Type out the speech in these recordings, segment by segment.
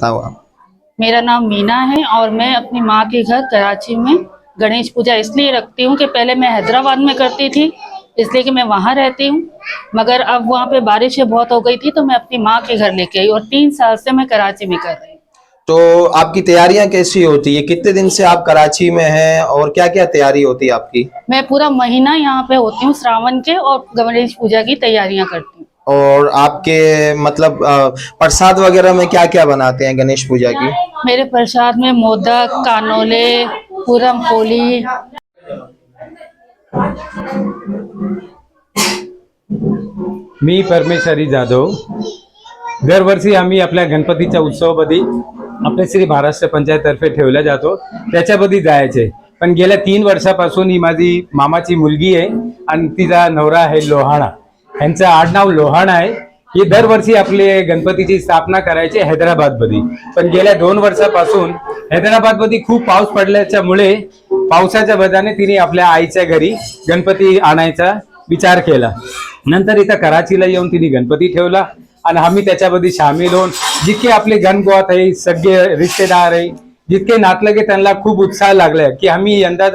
बताओ आप। मेरा नाम मीना है और मैं अपनी माँ के घर कराची में गणेश पूजा इसलिए रखती हूँ कि पहले मैं हैदराबाद में करती थी, इसलिए कि मैं वहाँ रहती हूँ, मगर अब वहाँ पे बारिशें बहुत हो गई थी तो मैं अपनी माँ के घर लेके आई और 3 साल से मैं कराची में कर रही हूँ। तो आपकी तैयारियां कैसी होती है, कितने दिन से आप कराची में हैं और क्या क्या तैयारी होती है आपकी? मैं पूरा महीना यहाँ पे होती हूँ श्रावण के और गणेश पूजा की तैयारियां करती हूँ। और आपके मतलब प्रसाद वगैरह में क्या क्या बनाते हैं गणेश पूजा की? मेरे प्रसाद में मोदक, कानोले, पूरम पोली। मी परमेश्वरी जाधव। दरवर्षी आम्ही आपल्या गणपतीच्या उत्सवामध्ये आपल्या श्री महाराष्ट्र पंचायततर्फे ठेवला जातो, त्याच्यामध्ये जायचे। पण गेल्या 3 वर्षापासून ही माझी मामाची मुलगी आहे आणि तिचा नवरा आहे लोहाणा, यांचं आडनाव लोहाणा आहे। हे दरवर्षी आपले गणपतीची स्थापना करायचे हैदराबादमध्ये, पण गेल्या 2 वर्षापासून हैदराबादमध्ये खूप पाऊस पडल्याच्यामुळे पावसाच्या बजाने तिने आपल्या आईच्या घरी गणपती आणायचा विचार केला। नंतर इथं कराचीला येऊन तिने गणपती ठेवला आणि आम्ही त्याच्यामध्ये सामील होऊन जितके आपले गणगोत आहे, सगळे रिश्तेदार आहे, जितके नातलगे त्यांना खूप उत्साह लागला की आम्ही यंदा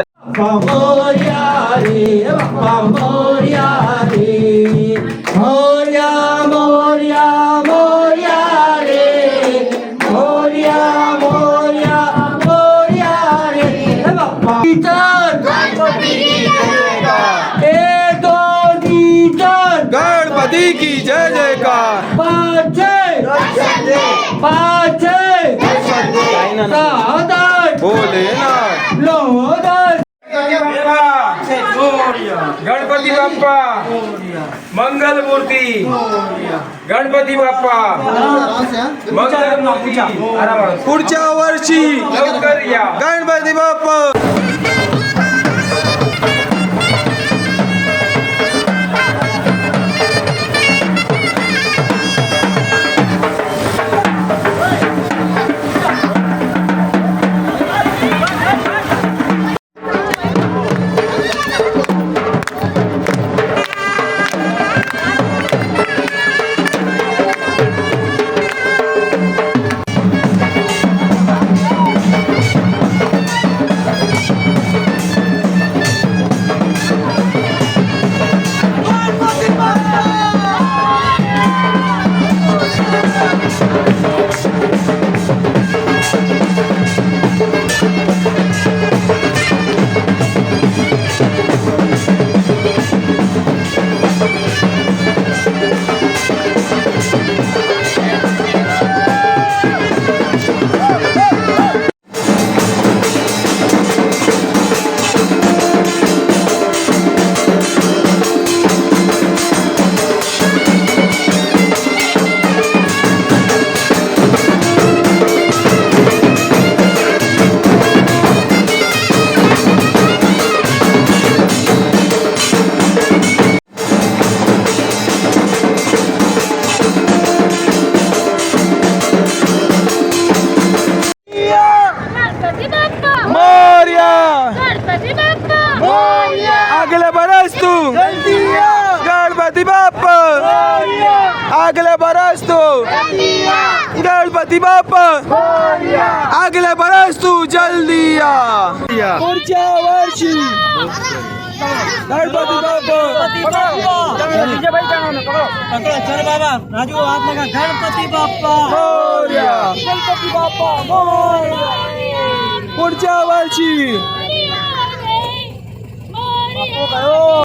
गणपति की जय जयकार। गणपति बाप्पा मंगल मूर्ति, गणपति बाप्पा मंगल मूर्ति, पुढच्या वर्षी लवकर या गणपति बाप्पा। अगले बरस तू गणपति बाप्पा, अगले बरस तू गणपति बाप्पा, अगले बरस तू जल्दी या पुढच्या वर्षी गणपति बाप्पा। चल बाबा राजू आप लगा गणपति बाप्पा मोरया, गणपति बाप्पा मोरया। पुढच्या वर्षी